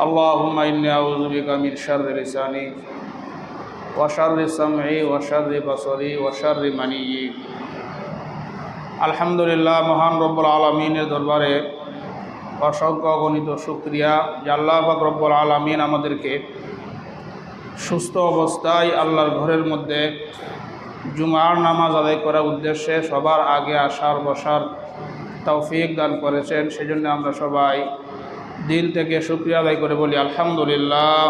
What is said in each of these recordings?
আল্লাহুম্মা ইন্নী আউযু বিকা মিন শাররি লিসানি ওয়া শাররি সামঈ ওয়া শাররি বাসারি ওয়া শাররি মানিয়্যি। আলহামদুলিল্লাহ, মহান রব্বুল আলামিনের দরবারে অসংখ্য অগণিত শুকরিয়া যে আল্লাহ পাক রব্বুল আলামিন আমাদেরকে সুস্থ অবস্থায় আল্লাহর ঘরের মধ্যে জুমার নামাজ আদায় করার উদ্দেশ্যে সবার আগে আসার বসার তৌফিক দান করেছেন। সেজন্য আমরা সবাই দিল থেকে শুকরিয়া আদায় করে বলি আলহামদুলিল্লাহ।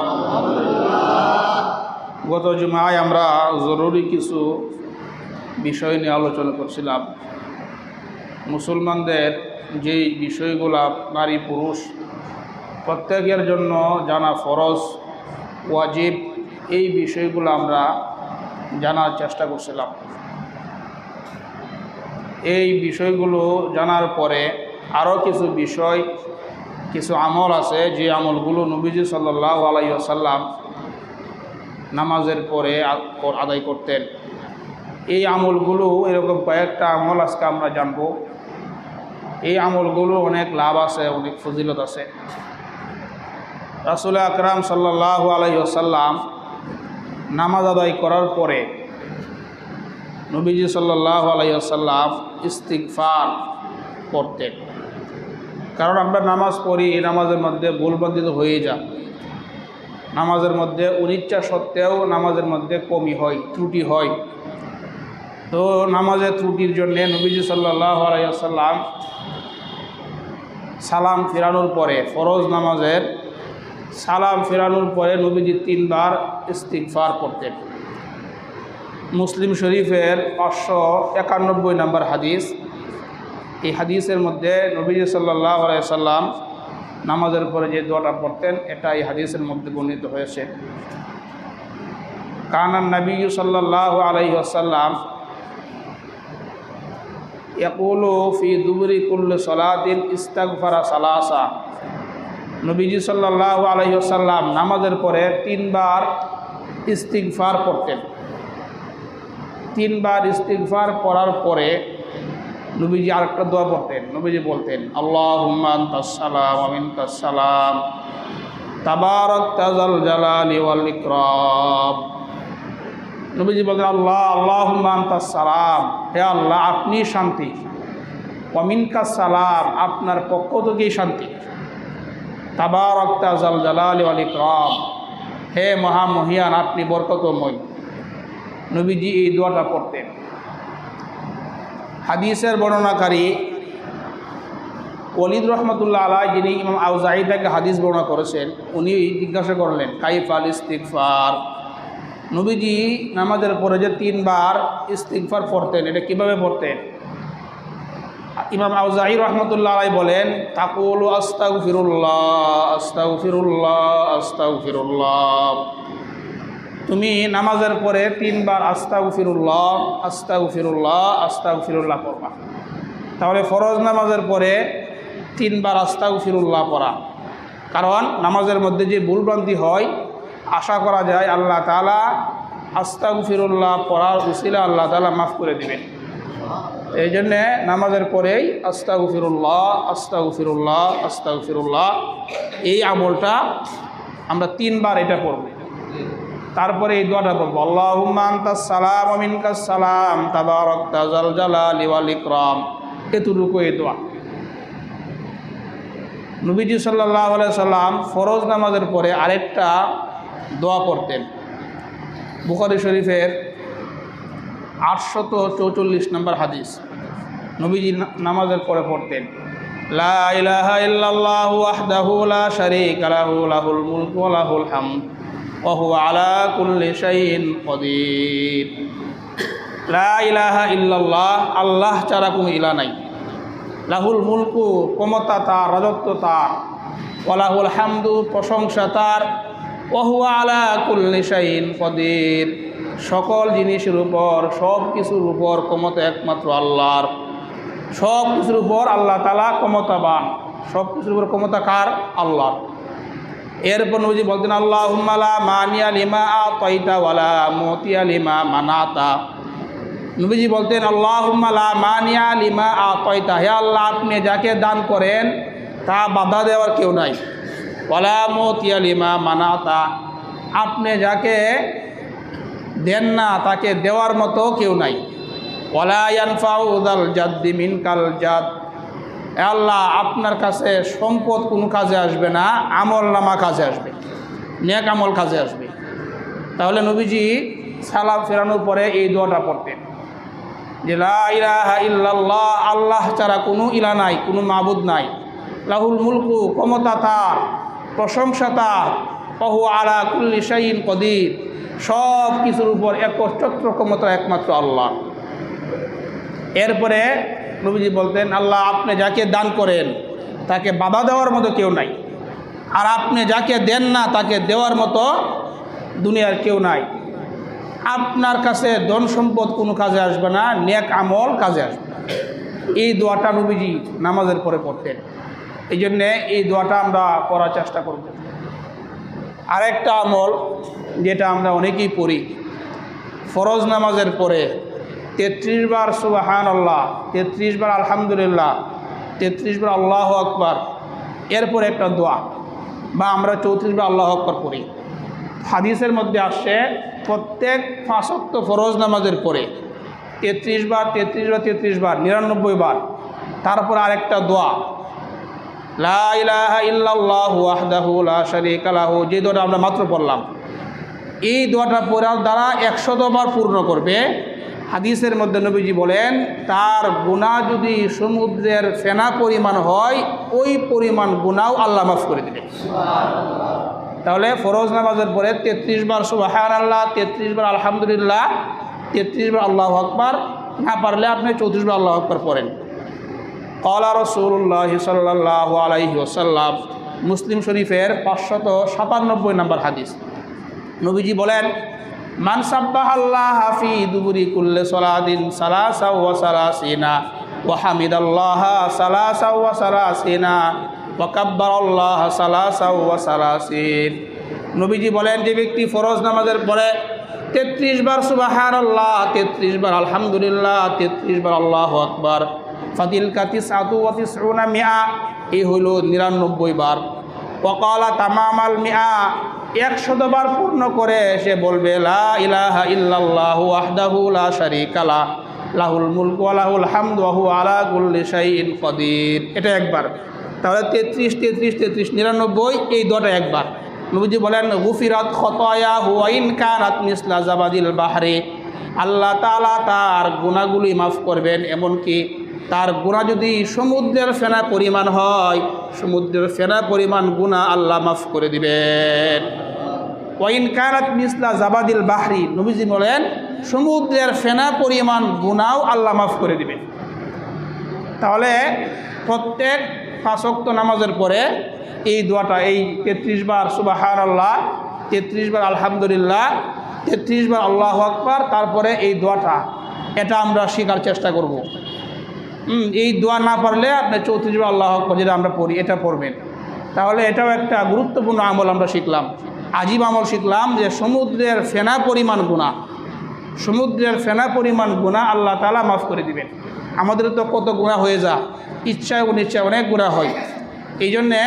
গত জুমায় আমরা জরুরি কিছু বিষয় নিয়ে আলোচনা করছিলাম। মুসলমানদের যেই বিষয়গুলা নারী পুরুষ প্রত্যেকের জন্য জানা ফরজ ওয়াজিব, এই বিষয়গুলো আমরা জানার চেষ্টা করছিলাম। এই বিষয়গুলো জানার পরে আরও কিছু বিষয়, কিছু আমল আছে যে আমলগুলো নবীজি সাল্লাল্লাহু আলাইহি ওয়াসাল্লাম নামাজের পরে আদায় করতেন। এই আমলগুলো এরকম কয়েকটা আমল আজকে আমরা জানব। এই আমলগুলো অনেক লাভ আছে, অনেক ফজিলত আছে। রাসূল আকরাম সাল্লাল্লাহু আলাইহি ওয়াসাল্লাম নামাজ আদায় করার পরে নবীজি সাল্লাল্লাহু আলাইহি ওয়াসাল্লাম ইস্তিগফার করতেন। কারণ আমরা নামাজ পড়ি, নামাজের মধ্যে ভুলবন্দিত হয়ে যায়। নামাজের মধ্যে অনিচ্ছা সত্ত্বেও নামাজের মধ্যে কমি হয়, ত্রুটি হয়। তো নামাজের ত্রুটির জন্য নবীজি সাল্লাল্লাহু আলাইহি ওয়াসাল্লাম সালাম ফেরানোর পরে, ফরজ নামাজের সালাম ফেরানোর পরে নবীজি 3 বার ইস্তিগফার করতেন। মুসলিম শরীফের 591 নম্বর হাদিস। এই হাদিসের মধ্যে নবীজি সাল্লাল্লাহু আলাইহি ওয়াসাল্লাম নামাজের পরে যে দোয়াটা পড়তেন, এটা এই হাদিসের মধ্যে বর্ণিত হয়েছে। কানান নবী সাল্লাল্লাহু আলাইহি ওয়াসাল্লাম ইয়াকুলু ফি দুবুরি কুল্লি সালাতিন ইস্তিগফারা সালাসা। নবীজি সাল্লাল্লাহু আলাইহি ওয়াসাল্লাম নামাজের পরে 3 বার ইস্তিগফার করতেন। 3 বার ইস্তিগফার করার পরে নবীজি আরেকটা দোয়া পড়তেন। নবীজি বলতেন, আল্লাহুম্মা আনতাস সালাম ওয়া মিনকাস সালাম তাবারাকতা যাল জালালি ওয়াল ইকরাম। নবীজি বলতেন, আল্লাহুম্মা আনতাস সালাম, হে আল্লাহ আপনি শান্তি, ওয়া মিনকাস সালাম আপনার পক্ষ থেকেই শান্তি, তাবারাকতা যাল জালালি ওয়াল ইকরাম হে মহামহিয়ান আপনি বরকতময়। নবীজি এই দোয়াটা পড়তেন। হাদিসের বর্ণনাকারী ওয়ালিদ রহমতুল্লাহ আলাইহি, যিনি ইমাম আউজাঈ থেকে হাদিস বর্ণনা করেছেন, উনি জিজ্ঞাসা করলেন কাইফাল ইস্তিগফার। নবীজি নামাজের পরে যে 3 বার ইস্তিগফার পড়তেন, এটা কিভাবে পড়তেন? ইমাম আউজাঈ রহমতুল্লাহ আলাইহি বলেন, তাকুলু আস্তাগফিরুল্লাহ আস্তাগফিরুল্লাহ আস্তাগফিরুল্লাহ। তুমি নামাজের পরে 3 বার আস্তাগফিরুল্লাহ আস্তাগফিরুল্লাহ আস্তাগফিরুল্লাহ পড়বা। তাহলে ফরজ নামাজের পরে 3 বার আস্তাগফিরুল্লাহ পড়া। কারণ নামাজের মধ্যে যে ভুলভ্রান্তি হয়, আশা করা যায় আল্লাহ তাআলা আস্তাগফিরুল্লাহ পড়ার উসিলা আল্লাহ তাআলা মাফ করে দিবেন। এই জন্যে নামাজের পরেই আস্তাগফিরুল্লাহ আস্তাগফিরুল্লাহ আস্তাগফিরুল্লাহ এই আমলটা আমরা 3 বার এটা পড়ব। তারপরে এই দোয়াটা পড়ব, আল্লাহুম্মা আনতাস সালাম ওয়া মিনকাস সালাম তাবারাকতা যাল জালালি ওয়াল ইকরাম। এতটুকু এই দোয়া। নবীজি সাল্লাল্লাহু আলাইহি সাল্লাম ফরজ নামাজের পরে আরেকটা দোয়া পড়তেন। বুখারী শরীফের 844 নম্বর হাদিস। নবীজি নামাজের পরে পড়তেন, লা ইলাহা ইল্লাল্লাহু ওয়াহদাহু লা শারীকা লাহু লাহুল মুলকু ওয়া লাহুল হামদ ওয়া হুয়া আলা কুল্লি শাইইন কাদির। লা ইলাহা ইল্লাল্লাহ, আল্লাহ ছাড়া কোনো ইলাহ নাই। লাহুল মুলকু, ক্ষমতা তার, রাজত্ব তার। ওয়া লাহুল হামদু, প্রশংসা তার। ওয়া হুয়া আলা কুল্লি শাইইন কাদির, সকল জিনিসের উপর, সব কিছুর উপর ক্ষমতা একমাত্র আল্লাহর। সব কিছুর উপর আল্লাহ তাআলা ক্ষমতাবান। সব কিছুর উপর ক্ষমতা কার? আল্লাহর। এরপর নবীজি বলতেন, আল্লাহুম্মা লা মানিয়া লিমা আতাইতা ওয়ালা মুতিয়া লিমা মানাতা। নবীজি বলতেন, আল্লাহুম্মা লা মানিয়া লিমা আতাইতা, হে আল্লাহ আপনি যাকে দান করেন তা বাধা দেওয়ার কেউ নাই। ওয়ালা মুতিয়া লিমা মানাতা, আপনি যাকে দেন না তাকে দেওয়ার মতো কেউ নাই। ওয়ালা ইয়ানফাউ যাল জাদ্দি মিনকাল জাদ, আল্লাহ আপনার কাছে সম্পদ কোনো কাজে আসবে না, আমল নামা কাজে আসবে, নেক আমল কাজে আসবে। তাহলে নবীজি সালাম ফেরানোর পরে এই দোয়াটা পড়তেন যে লা ইলাহা ইল্লাল্লাহ, আল্লাহ ছাড়া কোনো ইলা নাই, কোনো মাবুদ নাই। লাহুল মুলকু, ক্ষমতা তার, প্রশংসা তার। ওয়া হুয়া আলা কুল্লি শাইইন কদির, সব কিছুর উপর একচ্ছত্র ক্ষমতা একমাত্র আল্লাহ। এরপরে নবীজি বলতেন আল্লাহ আপনি যাকে দান করেন তাকে বাধা দেওয়ার মতো কেউ নাই, আর আপনি যাকে দেন না তাকে দেওয়ার মতো দুনিয়ার কেউ নাই। আপনার কাছে ধন সম্পদ কোনো কাজে আসবে না, নেক আমল কাজে আসবে। এই দোয়াটা নবীজি নামাজের পরে পড়তেন। এই জন্যে এই দোয়াটা আমরা করার চেষ্টা করব। আরেকটা আমল যেটা আমরা অনেকেই পড়ি, ফরজ নামাজের পরে 33 বার সুবহানাল্লাহ, 33 বার আলহামদুলিল্লাহ, 33 বার আল্লাহু আকবার, এরপর একটা দোয়া, বা আমরা 34 বার আল্লাহু আকবার পড়ি। হাদিসের মধ্যে আসছে প্রত্যেক 5 ওয়াক্ত ফরজ নামাজের পরে 33 বার 33 বার 33 বার 99 বার, তারপর আরেকটা দোয়া লা ইলাহা ইল্লাল্লাহু ওয়াহদাহু লা শারীকা লাহু, যে দোয়াটা আমরা মাত্র পড়লাম। এই দোয়াটা পড়ার দ্বারা 100 বার পূর্ণ করবে। হাদিসের মধ্যে নবীজি বলেন তার গুনাহ যদি সমুদ্রের ফেনা পরিমাণ হয়, ওই পরিমাণ গুনাহও আল্লাহ মাফ করে দেবে। তাহলে ফরজ নামাজের পরে 33 বার সুবহানাল্লাহ, 33 বার আলহামদুলিল্লাহ, 33 বার আল্লাহু আকবার, না পারলে আপনি 34 বার আল্লাহু আকবার পড়েন। ক্বালা রাসূলুল্লাহ সাল্লাল্লাহু আলাইহি ওয়াসাল্লাম, মুসলিম শরীফের 597 নম্বর হাদিস। নবীজি বলেন মান সাব্বাহাল্লাহা ফি দুবুরি কুল্লি সালাতিন সালাসা ওয়া সালাসিনা ওয়া হামিদাল্লাহা সালাসা ওয়া সালাসিনা ওয়া কাব্বারাল্লাহা সালাসা ওয়া সালাসিন। নবীজি বলেন যে ব্যক্তি ফরজ নামাজের পরে 33 বার সুবহানাল্লাহ, 33 বার আলহামদুলিল্লাহ, 33 বার আল্লাহু আকবার, ফাতিলকা 99 মিআ, এই হইল 99 বার। ওয়া ক্বালা তামামাল মিআ, 100 বার পূর্ণ করে সে বলবে লা ইলাহা ইল্লাল্লাহু ওয়াহদাহু লা শারীকা লাহ, লাহুল মুলকু ওয়া লাহুল হামদু ওয়া হুয়া আলা কুল্লি শাইইন কদির। এটা একবার। তাহলে 33 33 33 99, এই দোয়াটা একবার। নবীজি বলেন গুফিরাত খতায়াহু ওয়া ইন কানাত মিসলা জাবাদিল বাহরি, আল্লাহ তাআলা তার গুনাহগুলি মাফ করবেন, এমনকি তার গুনাহ যদি সমুদ্রের ফেনা পরিমাণ হয়, সমুদ্রের ফেনা পরিমাণ গুনাহ আল্লাহ মাফ করে দিবেন। ওয়া ইন কানাত মিসলা জাবাদিল বাহরি, নবীজি বলেন সমুদ্রের ফেনা পরিমাণ গুনাহও আল্লাহ মাফ করে দিবেন। তাহলে প্রত্যেক 5 ওয়াক্ত নামাজের পরে এই দোয়াটা, এই 33 বার সুবহানাল্লাহ, 33 বার আলহামদুলিল্লাহ, 33 বার আল্লাহু আকবার, তারপরে এই দোয়াটা, এটা আমরা শেখার চেষ্টা করব। এই দোয়া না পারলে আপনি 34 বার আল্লাহু আকবার যেটা আমরা পড়ি এটা পড়বেন। তাহলে এটাও একটা গুরুত্বপূর্ণ আমল আমরা শিখলাম, আজীব আমল শিখলাম যে সমুদ্রের ফেনা পরিমাণ গুনাহ, সমুদ্রের ফেনা পরিমাণ গুনাহ আল্লাহ তাআলা মাফ করে দিবেন। আমাদের তো কত গুনাহ হয়ে যায়, ইচ্ছায় অনিচ্ছায় অনেক গুনাহ হয়। এই জন্যে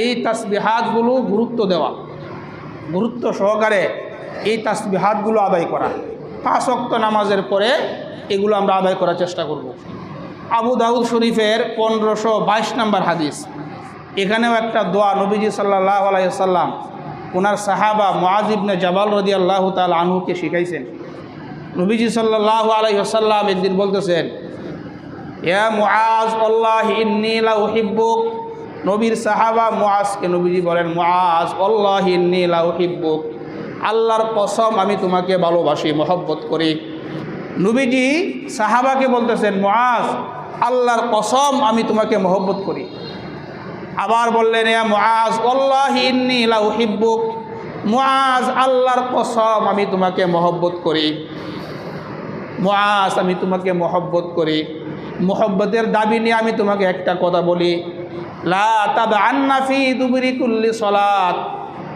এই তাসবিহাতগুলো গুরুত্ব দেওয়া, গুরুত্ব সহকারে এই তাসবিহাতগুলো আদায় করা। 5 ওয়াক্ত নামাজের পরে এগুলো আমরা আদায় করার চেষ্টা করব। আবু দাউদ শরীফের 1522 নম্বর হাদিস, এখানেও একটা দোয়া নবীজি সাল্লাল্লাহু আলাইহি ওয়াসাল্লাম ওনার সাহাবা মুআজ ইবনে জাবাল রাদিয়াল্লাহু তাআলা আনহুকে শিখাইছেন। নবীজি সাল্লাল্লাহু আলাইহি ওয়াসাল্লাম একদিন বলতেছেন ইয়া মুআজ আল্লাহি ইন্নী লা উহিব্বুক, নবীর সাহাবা মুআজকে নবীজি বলেন মুআজ আল্লাহি ইন্নী লা উহিব্বুক, আল্লাহর কসম আমি তোমাকে ভালোবাসি, মহব্বত করি। নবীজি সাহাবাকে বলতেছেন মুআজ আল্লাহর কসম আমি তোমাকে মহব্বত করি। আবার বললেন ইয়া মুআজ আল্লাহি ইন্নী লা উহিব্বুক, মুআজ আল্লাহর কসম আমি তোমাকে মহব্বত করি। মুআজ আমি তোমাকে মহব্বত করি, মহব্বতের দাবি নিয়ে আমি তোমাকে একটা কথা বলি, লা তাদআন্না ফি দুবুরি কুল্লি সালাত,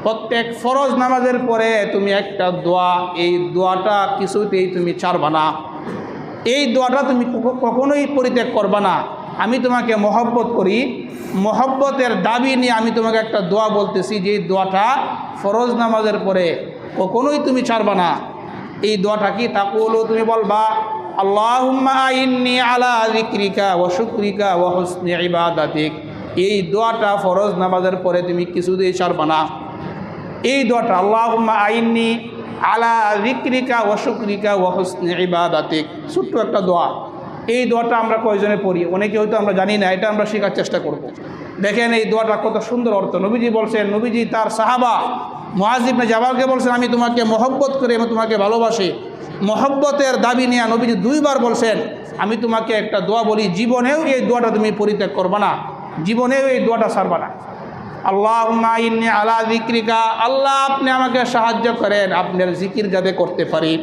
প্রত্যেক ফরজ নামাজের পরে তুমি একটা দোয়া, এই দোয়াটা কিছুতেই তুমি ছাড়বা না, এই দোয়াটা তুমি কখনোই পরিত্যাগ করবা না। আমি তোমাকে মহব্বত করি, মহব্বতের দাবি নিয়ে আমি তোমাকে একটা দোয়া বলতেছি, যে দোয়াটা ফরজ নামাজের পরে কখনোই তুমি ছাড়বা না। এই দোয়াটা কি? তাকুলু, তুমি বলবা, আল্লাহুম্মা আইন্নি আলা যিকরিকা ওয়া শুকরিকা ওয়া হুসনি ইবাদাতিক। এই দোয়াটা ফরজ নামাজের পরে তুমি কিছুতেই ছাড়বা না। এই দোয়াটা আল্লাহুম্মা আইন্নি আলা যিকরিকা ওয়া শুকরিকা ওয়া হুসনি ইবাদাতিক, ছোট্ট একটা দোয়া। এই দোয়াটা আমরা কয়জনে পড়ি? অনেকে হয়তো আমরা জানি না, এটা আমরা শেখার চেষ্টা করব। দেখেন এই দোয়াটা কত সুন্দর অর্থ। নবীজি বলছেন, নবীজি তার সাহাবা মুআয ইবনে জাবালকে বলছেন, আমি তোমাকে মহব্বত করি, আমি তোমাকে ভালোবাসি। মহব্বতের দাবি নিয়ে নবীজি 2 বার বলছেন, আমি তোমাকে একটা দোয়া বলি, জীবনেও এই দোয়াটা তুমি পরিত্যাগ করবা না, জীবনেও এই দোয়াটা ছাড়বা না। আল্লাহুম্মা ইন্নী আলা যিকরিকা, আল্লাহ আপনি আমাকে সাহায্য করেন আপনার জিকির যাতে করতে পারি।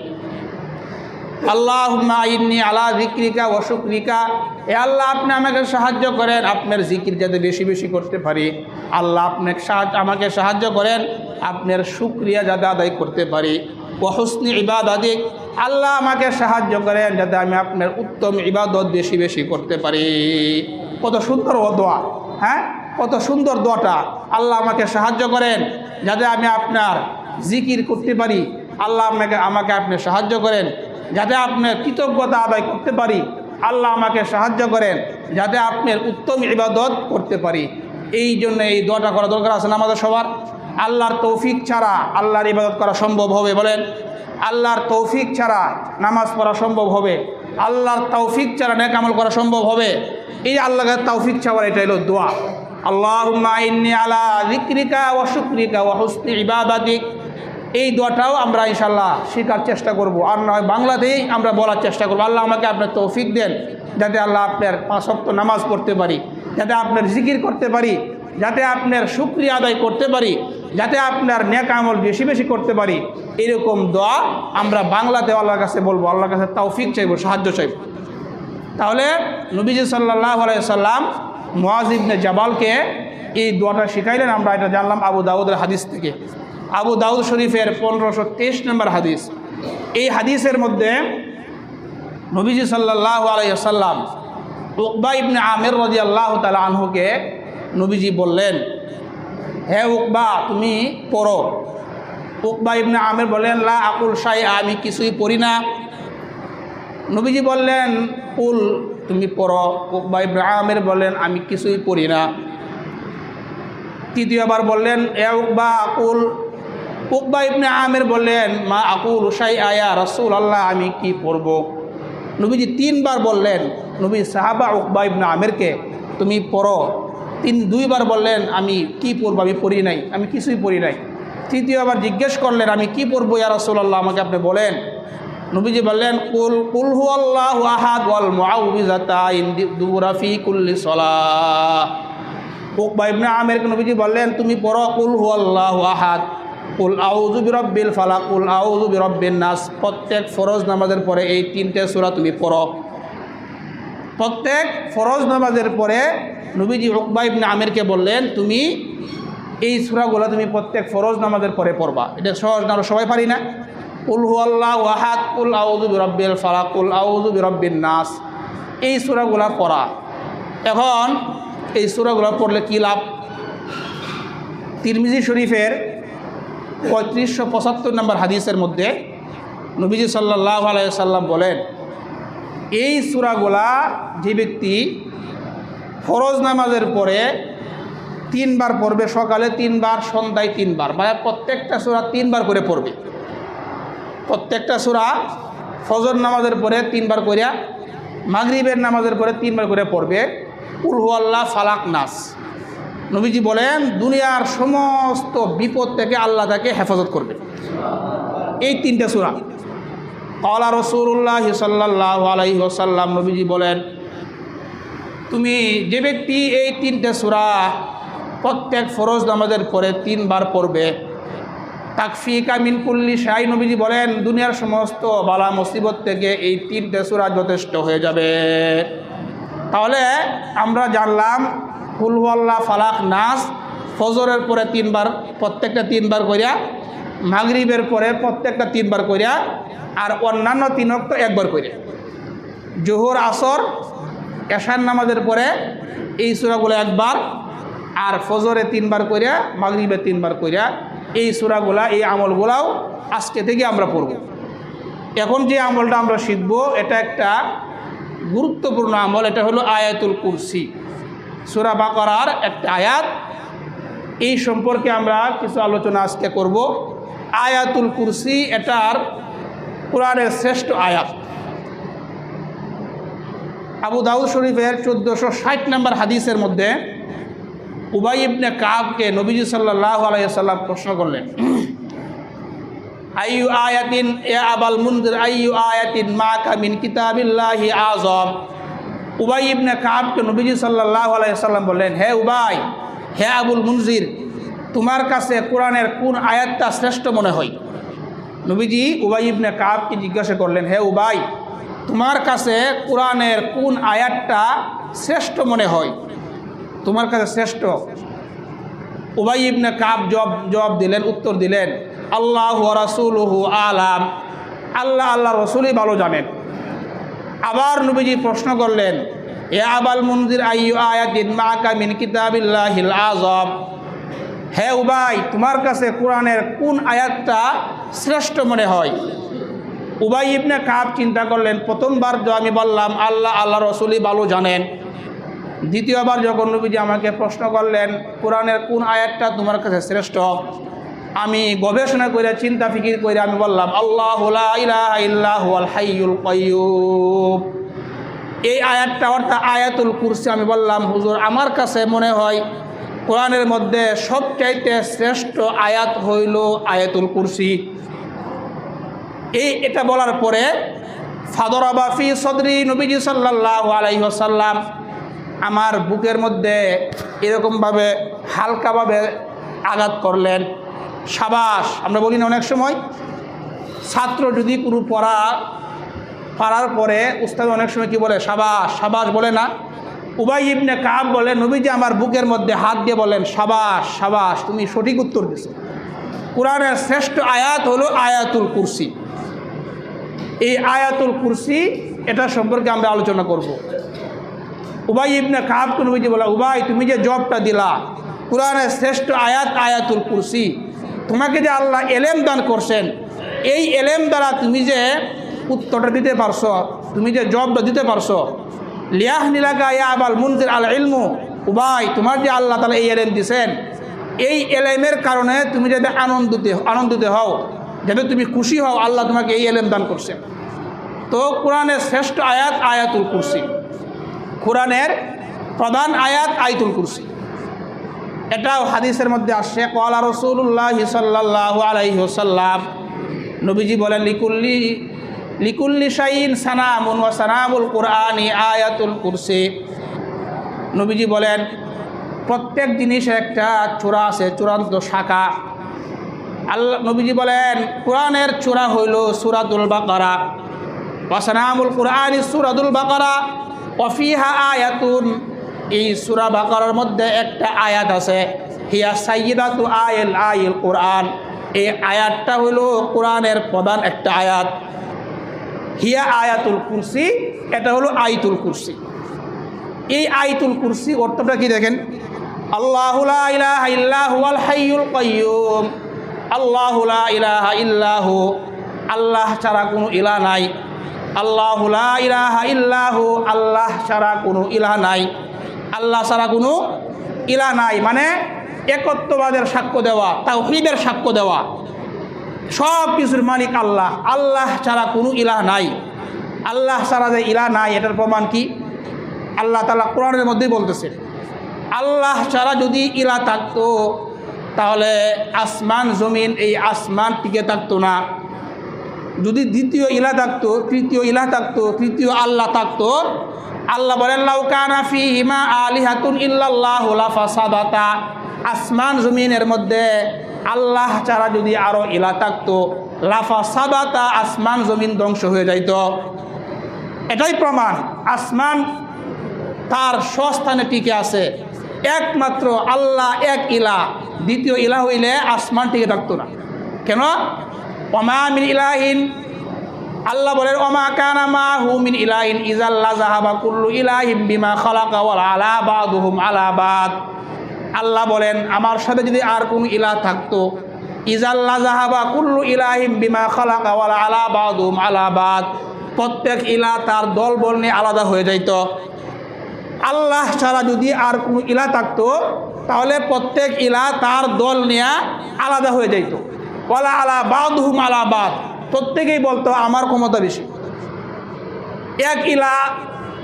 আল্লাহুম্মা ইন্নী আলা যিকরিকা ওয়া শুকরিকা, এ আল্লাহ আপনি আমাকে সাহায্য করেন আপনার জিকির যাতে বেশি বেশি করতে পারি। আল্লাহ আপনি আমাকে সাহায্য করেন আপনার শুকরিয়া যাতে আদায় করতে পারি। ওয়া হুসনি ইবাদাতিক, আল্লাহ আমাকে সাহায্য করেন যাতে আমি আপনার উত্তম ইবাদত বেশি বেশি করতে পারি। কত সুন্দর ও দোয়া, হ্যাঁ, কত সুন্দর দোয়াটা। আল্লাহ আমাকে সাহায্য করেন যাতে আমি আপনার জিকির করতে পারি। আল্লাহ আমাকে আপনি সাহায্য করেন যাতে আপনার কৃতজ্ঞতা আদায় করতে পারি। আল্লাহ আমাকে সাহায্য করেন যাতে আপনার উত্তম ইবাদত করতে পারি। এই জন্য এই দোয়াটা করা দরকার আছে না আমাদের সবার। আল্লাহর তৌফিক ছাড়া আল্লাহর ইবাদত করা সম্ভব হবে? বলেন, আল্লাহর তৌফিক ছাড়া নামাজ পড়া সম্ভব হবে? আল্লাহর তৌফিক ছাড়া নেক আমল করা সম্ভব হবে? এই আল্লাহর তৌফিক ছাড়া, এটা হলো দোয়া। আল্লাহুম্মা ইন্নী আলা যিকরিকা ওয়া শুকরিকা ওয়া হুসনি ইবাদাতিক। এই দোয়াটাও আমরা ইনশাআল্লাহ শেখার চেষ্টা করব, আর নয় বাংলাতেই আমরা বলার চেষ্টা করব। আল্লাহ আমাকে আপনার তৌফিক দেন যাতে আল্লাহ আপনার 5 ওয়াক্ত নামাজ পড়তে পারি, যাতে আপনার জিকির করতে পারি, যাতে আপনার শুকরিয়া আদায় করতে পারি, যাতে আপনার নেক আমল বেশি বেশি করতে পারি। এরকম দোয়া আমরা বাংলাতে আল্লাহর কাছে বলবো, আল্লাহর কাছে তৌফিক চাইব, সাহায্য চাইব। তাহলে নবীজি সাল্লাল্লাহু আলাইহি সাল্লাম মুআয ইবনে জাবালকে এই দোয়াটা শিখাইলেন। আমরা এটা জানলাম আবু দাউদের হাদিস থেকে। আবু দাউদ শরীফের 1523 নম্বর হাদিস। এই হাদিসের মধ্যে নবীজি সাল্লাল্লাহু আলাইহি সাল্লাম উকবা ইবনে আমির রাদিয়াল্লাহু তাআলা আনহুকে নবীজি বললেন, হে উকবা তুমি পড়ো। উকবা ইবনে আমির বললেন, লা আকুল শাই, আমি কিছুই পড়ি না। নবীজি বললেন, কুল, তুমি পড়ো। উকবা ইবনে আমির বললেন, আমি কিছুই পড়ি না। তৃতীয়বার বললেন, এ উকবা আকুল। উকবা ইবনে আমির বললেন, মা আকুল শাই আয়া রাসূলুল্লাহ, আমি কি পড়ব? নবীজি 3 বার বললেন। নবী সাহাবা উকবা ইবনে আমিরকে, তুমি পড়ো। 2 বার বললেন, আমি কি পড়ব, আমি পড়ি নাই, আমি কিছুই পড়ি নাই। তৃতীয়বার জিজ্ঞেস করলেন, আমি কি পড়ব ইয়া রাসূলুল্লাহ, আমাকে আপনি বলেন। নবীজি বললেন, কুল হুয়াল্লাহু আহাদ ওয়াল মুআউযিযাতাইন দুবুরা ফি কুল্লি সালাহ। উকবা ইবনে আমিরকে নবীজি বললেন, তুমি পড়ো কুল হুয়াল্লাহু আহাদ, কুল আউযু বিরাব্বিল ফালাক, কুল আউযু বিরাব্বিন নাস। প্রত্যেক ফরজ নামাজের পরে এই 3টে সূরা তুমি পড়ো। প্রত্যেক ফরজ নামাজের পরে নবীজি উকবা ইবনে আমিরকে বললেন, তুমি এই সূরাগুলো তুমি প্রত্যেক ফরজ নামাজের পরে পড়বা। এটা সহজ না, আমরা সবাই পারি না। কুল হুয়াল্লাহু আহাদ, কুল আউযু বিরাব্বিল ফালাক, কুল আউযু বিরাব্বিন নাস, এই সূরাগুলো পড়া। এখন এই সূরাগুলো পড়লে কী লাভ? তিরমিজি শরীফের 3575 নম্বর হাদিসের মধ্যে নবীজি সাল্লাল্লাহু আলাইহি সাল্লাম বলেন, এই সূরাগুলা যে ব্যক্তি ফরজ নামাজের পরে 3 বার পড়বে, সকালে 3 বার, সন্ধ্যায় 3 বার, মানে প্রত্যেকটা সূরা 3 বার করে পড়বে। প্রত্যেকটা সূরা ফজর নামাজের পরে 3 বার করিয়া, মাগরিবের নামাজের পরে 3 বার করে পড়বে। কুল হুয়াল্লাহ, ফালাক, নাস। নবীজি বলেন, দুনিয়ার সমস্ত বিপদ থেকে আল্লাহ তাকে হেফাজত করবে এই 3টে সূরা। ক্বালা রাসূলুল্লাহ সাল্লাল্লাহু আলাইহি ওয়াসাল্লাম, নবীজি বলেন, তুমি যে ব্যক্তি এই 3টে সূরা প্রত্যেক ফরজ নামাজের পরে 3 বার পড়বে, তাকফিকা মিন কুল্লি শাই, নবীজি বলেন দুনিয়ার সমস্ত বালা মুসিবত থেকে এই 3টে সূরা যথেষ্ট হয়ে যাবে। তাহলে আমরা জানলাম কুল হুয়াল্লাহ, ফালাক, নাস ফজরের পরে 3 বার, প্রত্যেকটা 3 বার করিয়া, মাগরিবের পরে প্রত্যেকটা 3 বার করিয়া, আর অন্যান্য 3 ওয়াক্ত 1 বার করিয়া। জোহর, আসর এশার নামাজের পরে এই সূরাগুলো একবার, আর ফজরে 3 বার কইরা, মাগরিবে 3 বার কইরা এই সূরাগুলা, এই আমলগুলাও আজকে থেকে আমরা পড়ব। এখন যে আমলটা আমরা শিখব এটা একটা গুরুত্বপূর্ণ আমল। এটা হলো আয়াতুল কুরসি, সূরা বাকারার একটা আয়াত। এই সম্পর্কে আমরা কিছু আলোচনা আজকে করব। আয়াতুল কুরসি এটার কোরআনের শ্রেষ্ঠ আয়াত। আবু দাউদ শরীফের 1460 নম্বর হাদিসের মধ্যে উবাই ইবনে কাবকে নবীজি সাল্লাল্লাহু আলাইহি ওয়াসাল্লাম প্রশ্ন করলেন, আইয়ু আয়াতিন ইয়া আবাল মুনজির আইয়ু আয়াতিন মাকা মিন কিতাবিল্লাহি আযম। উবাই ইবনে কাবকে নবীজি সাল্লাল্লাহু আলাইহি ওয়াসাল্লাম বললেন, হে উবাই, হে আবুল মুনজির, তোমার কাছে কোরআনের কোন আয়াতটা শ্রেষ্ঠ মনে হয়? নবীজি উবাই ইবনে কাবকে জিজ্ঞাসা করলেন, হে উবাই, তোমার কাছে কোরআনের কোন আয়াতটা শ্রেষ্ঠ মনে হয়, তোমার কাছে শ্রেষ্ঠ? উবাই ইবনে কাব জবাব দিলেন, উত্তর দিলেন, আল্লাহু ওয়া রাসূলুহু আলাম, আল্লাহ আল্লাহ রসুলই ভালো জানেন। আবার নবীজি প্রশ্ন করলেন, এ আবাল মুনজির আইয়ু আয়াতিন মাকা মিন কিতাবিল্লাহিল আযম। হে উবাই, তোমার কাছে কোরআনের কোন আয়াতটা শ্রেষ্ঠ মনে হয়? উবাই ইবনে কাব চিন্তা করলেন, প্রথমবার আমি বললাম আল্লাহ আল্লাহ রসুলই ভালো জানেন। দ্বিতীয়বার যখন নবীজি আমাকে প্রশ্ন করলেন কোরআনের কোন আয়াতটা তোমার কাছে শ্রেষ্ঠ, আমি গবেষণা করে চিন্তা ফিকির করে আমি বললাম আল্লাহু লা ইলাহা ইল্লা হুয়াল হাইয়ুল কাইয়্যুম। এই আয়াতটা অর্থাৎ আয়াতুল কুরসি। আমি বললাম, হুজুর, আমার কাছে মনে হয় কোরআনের মধ্যে সবচাইতে শ্রেষ্ঠ আয়াত হইল আয়াতুল কুরসি। এটা বলার পরে ফাদরাবা ফি সদরি, নবীজি সাল্লাল্লাহু আলাইহি ওয়াসাল্লাম আমার বুকের মধ্যে এরকমভাবে হালকাভাবে আঘাত করলেন। সাবাস, আমরা বলি না অনেক সময় ছাত্র যদি কোনো পড়ার পরে উস্তাদ অনেক সময় কি বলে, সাবাস সাবাস বলে না? উবাই ইবনে কাব বলে, নবীজি আমার বুকের মধ্যে হাত দিয়ে বলেন, সাবাস সাবাস, তুমি সঠিক উত্তর দিছো। কোরআনের শ্রেষ্ঠ আয়াত হলো আয়াতুল কুরসি। এই আয়াতুল কুরসি এটা সম্পর্কে আমরা আলোচনা করব। উবাই ইবনে কাবকে নবীজি বলে, উবাই, তুমি যে জবটা দিলা কোরআনের শ্রেষ্ঠ আয়াত আয়াতুল কুরসি, তোমাকে যে আল্লাহ এলেম দান করছেন, এই এলেম দ্বারা তুমি যে উত্তরটা দিতে পারছো, তুমি যে জবটা দিতে পারছো, লিয়াহ নিলাকা ইয়া আবাল মুনজির আল ইলমু, উবাই, তোমার যে আল্লাহ তাআলা এই এলেম দিছেন, এই এলেমের কারণে তুমি যাতে আনন্দিত হও, যাতে তুমি খুশি হও, আল্লাহ তোমাকে এই এলেম দান করছেন। তো কোরআনের শ্রেষ্ঠ আয়াত আয়াতুল কুরসি, কোরআনের প্রধান আয়াত আয়াতুল কুরসি। এটাও হাদিসের মধ্যে আসছে, ক্বালা রাসূলুল্লাহ সাল্লাল্লাহু আলাইহি ওয়াসাল্লাম, নবীজি বলেন, লিকুল্লি শাইইন সানামুন ওয়া সানামুল কুরআনি আয়াতুল কুরসি। নবীজি বলেন, প্রত্যেক জিনিসের একটা চূড়া আছে, চূড়ান্ত শাখা। নবীজি বলেন, কোরআনের চূড়া হইল সূরাতুল বাকারা, ওয়া সানামুল কুরআনি সূরাতুল বাকারা, ওয়া ফিহা আয়াতুন, এই সূরা বাকারার মধ্যে একটা আয়াত আছে, হিয়া সাইয়্যিদাতু আয়াল কোরআন, এই আয়াতটা হইল কোরআনের প্রধান একটা আয়াত। হিয়া আয়াতুল কুরসি, এটা হলো আয়াতুল কুরসি। এই আয়াতুল কুরসি অর্থটা কি দেখেন, আল্লাহু লা ইলাহা ইল্লা হুয়াল হাইয়ুল কাইয়্যুম, আল্লাহু লা ইলাহা ইল্লা হু, আল্লাহ ছাড়া কোনো ইলাহ নাই। আল্লাহু লা ইলাহা ইল্লা হু, আল্লাহ ছাড়া কোনো ইলাহ নাই। আল্লাহ ছাড়া কোনো ইলাহ নাই মানে একত্ববাদের সাক্ষ্য দেওয়া, তাওহীদের সাক্ষ্য দেওয়া, সব কিছুর মালিক আল্লাহ, আল্লাহ ছাড়া কোনো ইলাহ নাই। আল্লাহ ছাড়া যে ইলাহ নাই এটার প্রমাণ কি? আল্লাহ তাআলা কোরআনের মধ্যেই বলতেছে, আল্লাহ ছাড়া যদি ইলাহ থাকতো তাহলে আসমান জমিন, এই আসমান টিকে থাকতো না। যদি দ্বিতীয় ইলাহ থাকতো, তৃতীয় ইলাহ থাকতো, তৃতীয় আল্লাহ থাকতো, আল্লাহ বলেন, লাউ কানা ফীহিমা আলিহাতুন ইল্লাল্লাহু লাফাসাদাতা, আসমান জমিনের মধ্যে আল্লাহ ছাড়া যদি আরো ইলাহ থাকতো, লাফাসাদাতা, আসমান জমিন ধ্বংস হয়ে যাইত। এটাই প্রমাণ আসমান তার স্বস্থানে টিকে আছে। একমাত্র আল্লাহ এক ইলাহ, দ্বিতীয় ইলাহ হইলে আসমান টিকে থাকতো না। কেন? ওমা মিন ইলাহিন, আল্লাহ বলেন ওমা কানা মাহু মিন ইলাহিন ইজাল্লা যাহাবা কুল্লু ইলাহিম বিমা খালাকা ওয়া আলা বাদুহুম আলা বাদ। আল্লাহ বলেন আমার সাথে যদি আর কোন ইলাহ থাকতো, ইজাল্লা যাহাবা কুল্লু ইলাহিম বিমা খালাকা ওয়া আলা বাদুহুম আলা বাদ, প্রত্যেক ইলাহ তার দল বল নিয়ে আলাদা হয়ে যাইত। আল্লাহ ছাড়া যদি আর কোনো ইলাহ থাকতো তাহলে প্রত্যেক ইলাহ তার দল নিয়ে আলাদা হয়ে যাইত। ওয়ালা আলা বাদুহুম আলা বাদ, প্রত্যেকেই বলতো আমার ক্ষমতা বেশি। এক ইলাহ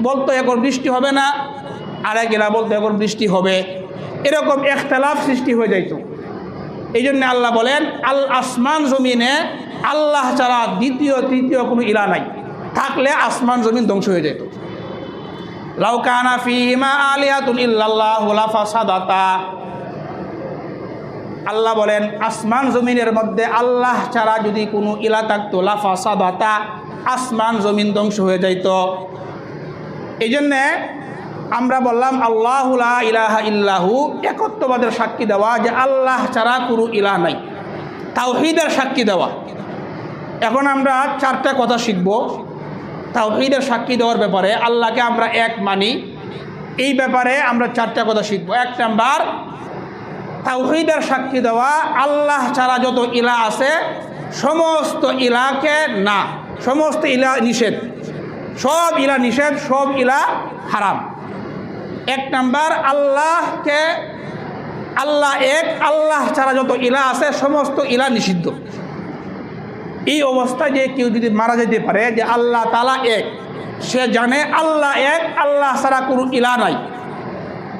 বলতো এখন বৃষ্টি হবে না, আর এক ইলাহ বলতো এখন বৃষ্টি হবে, এরকম ইখতিলাফ সৃষ্টি হয়ে যাইত। এই জন্য আল্লাহ বলেন আসমান জমিনে আল্লাহ ছাড়া দ্বিতীয় তৃতীয় কোনো ইলাহ নাই, থাকলে আসমান জমিন ধ্বংস হয়ে যেত। লাউ কানা ফীহিমা আলিহাতুন ইল্লাল্লাহু লাফাসাদাতা, আল্লাহ বলেন আসমান জমিনের মধ্যে আল্লাহ ছাড়া যদি কোনো ইলাহ থাকতো লাফাসাদাতা, আসমান জমিন ধ্বংস হয়ে যাইত। এই জন্যে আমরা বললাম আল্লাহু লা ইলাহা ইল্লাহু, একত্ববাদের সাক্ষী দেওয়া যে আল্লাহ ছাড়া কোনো ইলাহ নাই, তাওহীদের সাক্ষী দেওয়া। এখন আমরা চারটা কথা শিখব তাওহীদের সাক্ষী দেওয়ার ব্যাপারে। আল্লাহকে আমরা এক মানি, এই ব্যাপারে আমরা চারটা কথা শিখব। এক নাম্বার, তাওহীদের সাক্ষী দেওয়া আল্লাহ ছাড়া যত ইলাহ আছে সমস্ত ইলাহকে না, সমস্ত ইলাহ নিষেধ, সব ইলাহ নিষেধ, সব ইলাহ হারাম। এক নাম্বার, আল্লাহকে আল্লাহ এক, আল্লাহ ছাড়া যত ইলাহ আছে সমস্ত ইলাহ নিষিদ্ধ। এই অবস্থায় যে কেউ যদি মারা যেতে পারে যে আল্লাহ তাআলা এক, সে জানে আল্লাহ এক, আল্লাহ ছাড়া কোনো ইলাহ নাই,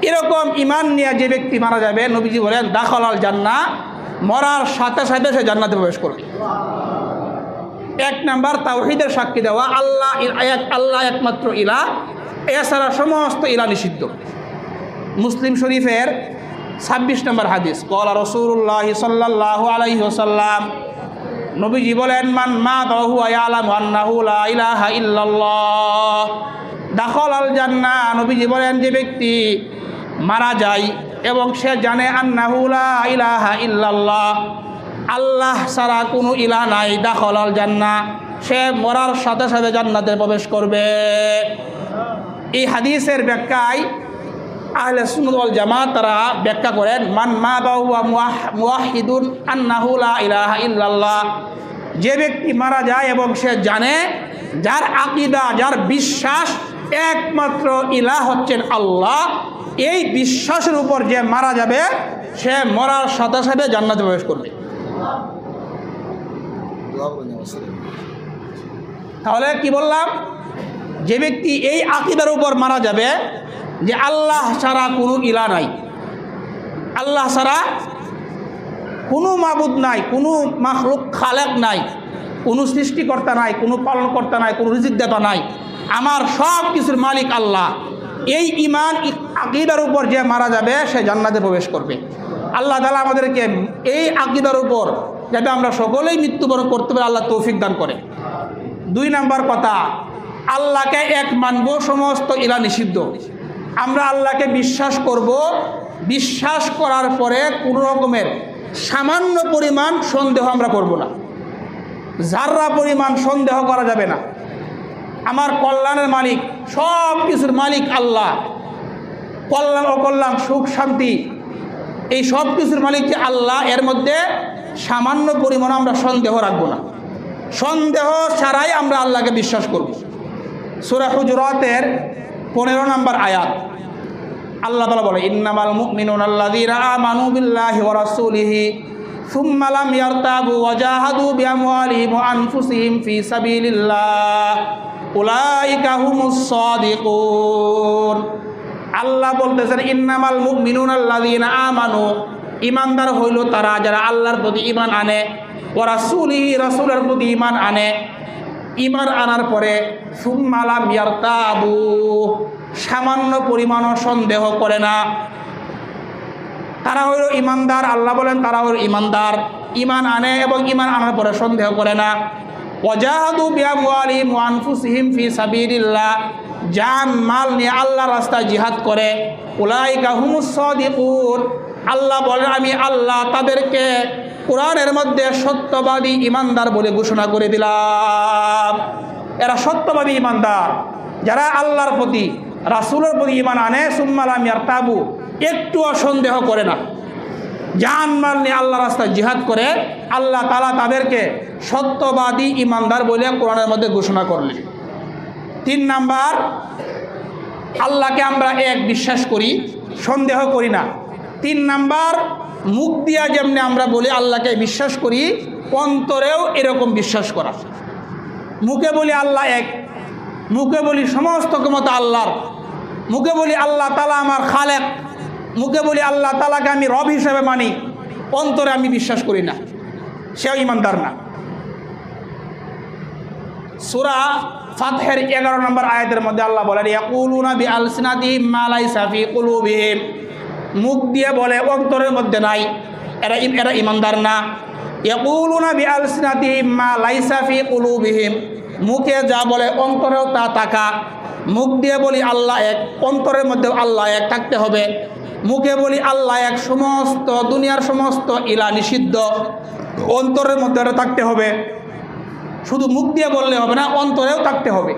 এরকম ঈমান নিয়ে যে ব্যক্তি মারা যাবে, নবীজি বলেন দাখালাল জান্নাহ, মরার সাথে সাথে সে জান্নাতে প্রবেশ করবে। এক নাম্বার তাওহীদের সাক্ষী দেওয়া আল্লাহ এক, আল্লাহ একমাত্র ইলাহ, এছাড়া সমস্ত ইলাহ নিষিদ্ধ। মুসলিম শরীফের 26 নম্বর হাদিস, ক্বালা রাসূলুল্লাহ সাল্লাল্লাহু আলাইহি ওয়াসাল্লাম, নবীজি বলেন মান মাতা ওয়া হুয়া ইয়ালামু আন্নাহু লা ইলাহা ইল্লাল্লাহ দাখালাল জান্নাহ। নবীজি বলেন যে ব্যক্তি মারা যায় এবং সে জানে আন্নাহু লা ইলাহা ইল্লাল্লাহ, আল্লাহ ছাড়া কোনো ইলাহ নাই, দাখালাল জান্নাহ, সে মরার সাথে সাথে জান্নাতে প্রবেশ করবে। এই হাদিসের ব্যাখ্যায় আহলে সুন্নাত ওয়াল জামাত তারা ব্যাখ্যা করেন মান মাতা ওয়া মুওয়াহিদুন আন্নাহু লা ইলাহা ইল্লাল্লাহ, যে ব্যক্তি মারা যায় এবং সে জানে, যার আকীদা, যার বিশ্বাস একমাত্র ইলাহ হচ্ছেন আল্লাহ, এই বিশ্বাসের উপর যে মারা যাবে সে মরার সাথে সাথে জান্নাতে প্রবেশ করবে। তাহলে কি বললাম, যে ব্যক্তি এই আকীদার উপর মারা যাবে যে আল্লাহ ছাড়া কোনো ইলাহ নাই, আল্লাহ ছাড়া কোনো মাবুদ নাই, কোনো মাখলুক খালেক নাই, কোনো সৃষ্টিকর্তা নাই, কোনো পালনকর্তা নাই, কোনো রিজিকদাতা নাই, আমার সব কিছুর মালিক আল্লাহ, এই ঈমান আকীদার উপর যে মারা যাবে সে জান্নাতে প্রবেশ করবে। আল্লাহ তাআলা আমাদেরকে এই আকীদার উপর যাতে আমরা সকলেই মৃত্যুবরণ করতে পারি আল্লাহ তৌফিক দান করে। 2 নাম্বার কথা, আল্লাহকে এক মানব, সমস্ত ইলাহ নিষিদ্ধ। আমরা আল্লাহকে বিশ্বাস করব, বিশ্বাস করার পরে কোনো রকমের সামান্য পরিমাণ সন্দেহ আমরা করব না, যাররা পরিমাণ সন্দেহ করা যাবে না। আমার কল্যাণের মালিক, সব কিছুর মালিক আল্লাহ, কল্যাণ অকল্যাণ, সুখ শান্তি, এই সব কিছুর মালিক যে আল্লাহ, এর মধ্যে সামান্য পরিমাণ আমরা সন্দেহ রাখবো না, সন্দেহ ছাড়াই আমরা আল্লাহকে বিশ্বাস করব। সূরা হুজুরাতের 15 নম্বর আয়াত আল্লাহ তাআলা বলে ইন্নামাল মুমিনুনা আল্লাযীনা আমানু বিল্লাহি ওয়া রাসূলিহি সুম্মা লাম ইয়ারতাবু ওয়া জাহাদু বিআমওয়ালিহিম ওয়া আনফুসিহিম ফি সাবিলিল্লাহ উলাইকা হুমুস সাদিকুন। আল্লাহ বলতেছেন ইন্নামাল মুমিনুনা আল্লাযীনা আমানু, ঈমানদার হইল তারা যারা আল্লাহর প্রতি ঈমান আনে, ওয়া রাসূলিহি, রাসূলের প্রতি ঈমান আনে, ঈমান আনার পরে সুম্মা লাম ইয়ারতাবু, সামান্য পরিমাণও সন্দেহ করে না, তারা হইল ঈমানদার। আল্লাহ বলেন তারা হইল ঈমানদার, ঈমান আনে এবং ঈমান আনার পরে সন্দেহ করে না। ওয়াজাহাদু বিআমওয়ালিহিম ওয়া আনফুসিহিম ফি সাবিলিল্লাহ, জান মাল নিয়ে আল্লাহর রাস্তায় জিহাদ করে, উলাইকা হুমুস সাদিকুন, আল্লাহ বলেন আমি আল্লাহ তাদেরকে কোরআনের মধ্যে সত্যবাদী ইমানদার বলে ঘোষণা করে দিলাম। এরা সত্যবাদী ইমানদার, যারা আল্লাহর প্রতি রাসূলের প্রতি ইমান আনে, সুম্মা লাম ইয়ারতাবু, একটুও সন্দেহ করে না, জান মাল নিয়ে আল্লাহ রাস্তায় জিহাদ করে, আল্লাহ তাআলা তাদেরকে সত্যবাদী ইমানদার বলে কোরআনের মধ্যে ঘোষণা করলেন। 3 নাম্বার, আল্লাহকে আমরা এক বিশ্বাস করি, সন্দেহ করি না। 3 নাম্বার, মুখ দিয়া যেমনি আমরা বলি আল্লাহকে বিশ্বাস করি, অন্তরেও এরকম বিশ্বাস করা। মুখে বলি আল্লাহ এক, মুখে বলি সমস্ত ক্ষমতা আল্লাহর, মুখে বলি আল্লাহ তাআলা আমার খালেক, মুখে বলি আল্লাহ তাআলাকে আমি রব হিসেবে মানি, অন্তরে আমি বিশ্বাস করি না, সেও ইমানদার না। সূরা ফাতহের 11 নম্বর আয়াতের মধ্যে আল্লাহ বলেন ইয়াকুলুনা বিআলসিনাতিহিম মা লাইসা ফি কুলুবিহিম, মুখ দিয়ে বলে অন্তরের মধ্যে নাই, এরা ইমানদার না। ইয়াকুলুনা বিআলসিনাতিহিম মা লাইসা ফি কুলুবিহিম, মুখে যা বলে অন্তরেও তা থাকা। মুখ দিয়ে বলি আল্লাহ এক, অন্তরের মধ্যে আল্লাহ এক থাকতে হবে। মুখে বলি আল্লাহ এক, সমস্ত দুনিয়ার সমস্ত ইলা নিষিদ্ধ, অন্তরের মধ্যে এটা থাকতে হবে। শুধু মুখ দিয়ে বললে হবে না, অন্তরেও থাকতে হবে।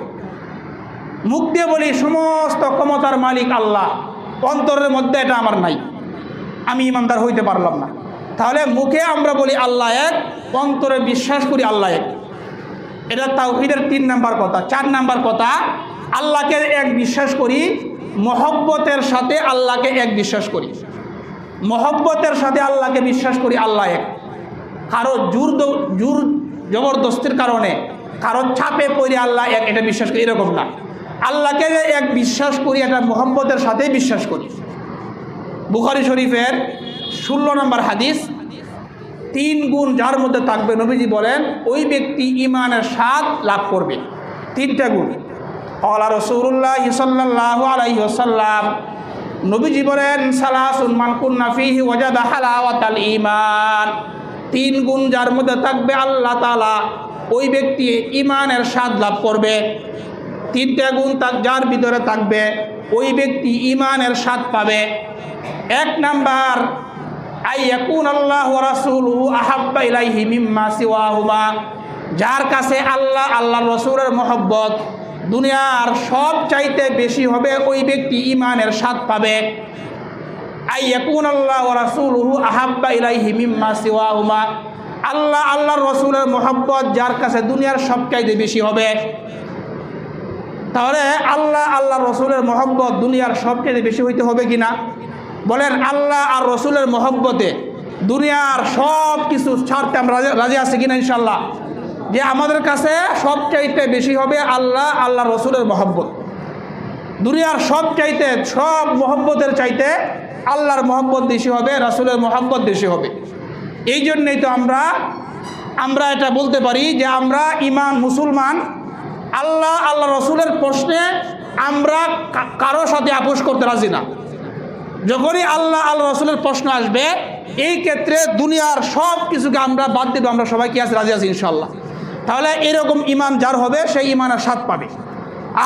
মুখ দিয়ে বলি সমস্ত ক্ষমতার মালিক আল্লাহ, অন্তরের মধ্যে এটা আমার নাই, আমি ইমানদার হইতে পারলাম না। তাহলে মুখে আমরা বলি আল্লাহ এক, অন্তরে বিশ্বাস করি আল্লাহ এক, এটা তাওহীদের 3 নাম্বার কথা। 4 নাম্বার কথা, আল্লাহকে এক বিশ্বাস করি, মহব্বতের সাথে আল্লাহকে এক বিশ্বাস করি। মহব্বতের সাথে আল্লাহকে বিশ্বাস করি আল্লাহ এক, কারো জোর জবরদস্তির কারণে, কারো চাপে পড়ে আল্লাহ এক এটা বিশ্বাস করি, এরকম না। আল্লাহকে এক বিশ্বাস করি, এটা মহব্বতের সাথে বিশ্বাস করি। বুখারী শরীফের 16 নম্বর হাদিস, 3 গুণ যার মধ্যে থাকবে নবীজি বলেন ওই ব্যক্তি ঈমানের স্বাদ লাভ করবে। 3টা গুণ। ক্বালা রাসূলুল্লাহ সাল্লাল্লাহু আলাইহি ওয়াসাল্লাম, নবীজি বলেন সালাসুন মান কুন্না ফীহি ওয়াজাদা হালাওয়াতাল ঈমান, 3 গুণ যার মধ্যে থাকবে আল্লাহ তাআলা ওই ব্যক্তি ঈমানের স্বাদ লাভ করবে। 3টা গুণ যার ভিতরে থাকবে ওই ব্যক্তি ঈমানের স্বাদ পাবে। 1 নাম্বার, আইয়াকুন আল্লাহ ওয়া রাসূলুহু আহাব্বা ইলাইহি মিম্মা সিওয়াহুমা, যার কাছে আল্লাহ আল্লাহর রাসূলের মহব্বত দুনিয়ার সব চাইতে বেশি হবে, ওই ব্যক্তি ঈমানের স্বাদ পাবে। আইয়াকুন আল্লাহ ওয়া রাসূলুহু আহাব্বা ইলাইহি মিম্মা সিওয়াহুমা, আল্লাহ আল্লাহর রাসূলের মহব্বত যার কাছে দুনিয়ার সব চাইতে বেশি হবে। তাহলে আল্লাহ আল্লাহর রাসূলের মহব্বত দুনিয়ার সব চাইতে বেশি হইতে হবে কিনা? বলেন আল্লাহ আর রাসূলের মহব্বতে দুনিয়ার সব কিছু ছাড়তে আমরা রাজি আছি কিনা? ইনশাআল্লাহ, যে আমাদের কাছে সব চাইতে বেশি হবে আল্লাহ আল্লাহর রাসূলের মহব্বত। দুনিয়ার সব চাইতে, সব মহব্বতের চাইতে আল্লাহর মহব্বত বেশি হবে, রাসূলের মহব্বত বেশি হবে। এই জন্যই তো আমরা এটা বলতে পারি যে আমরা ঈমান মুসলমান, আল্লাহ আল্লাহ রাসূলের প্রশ্নে আমরা কারো সাথে আপোষ করতে রাজি না। যখনই আল্লাহ আল্লাহ রাসূলের প্রশ্ন আসবে, এই ক্ষেত্রে দুনিয়ার সব কিছুকে আমরা বাদ দেব, আমরা সবাই কি আছে? রাজি আছি ইনশাআল্লাহ। তাহলে এরকম ঈমান যার হবে সেই ঈমানের স্বাদ পাবে।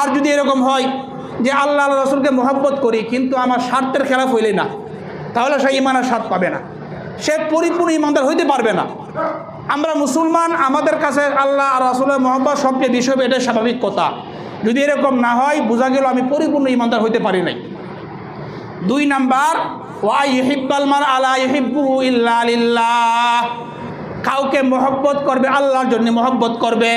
আর যদি এরকম হয় যে আল্লাহ আল্লাহ রাসূলকে মহব্বত করি কিন্তু আমার স্বার্থের খেলাফ হইলে না, তাহলে সেই ঈমানের স্বাদ পাবে না, সে পরিপূর্ণ ঈমানদার হইতে পারবে না। আমরা মুসলমান, আমাদের কাছে আল্লাহ আর রাসূলের মহব্বত সবচেয়ে বেশি হবে, এটাই স্বাভাবিক কথা। যদি এরকম না হয়, বোঝা গেল আমি পরিপূর্ণ ঈমানদার হইতে পারি নাই। 2 নাম্বার, ওয়া ইউহিব্বাল মার আলা ইউহিব্বুহু ইল্লা লিল্লাহ, কাউকে মহব্বত করবে আল্লাহর জন্য মহব্বত করবে,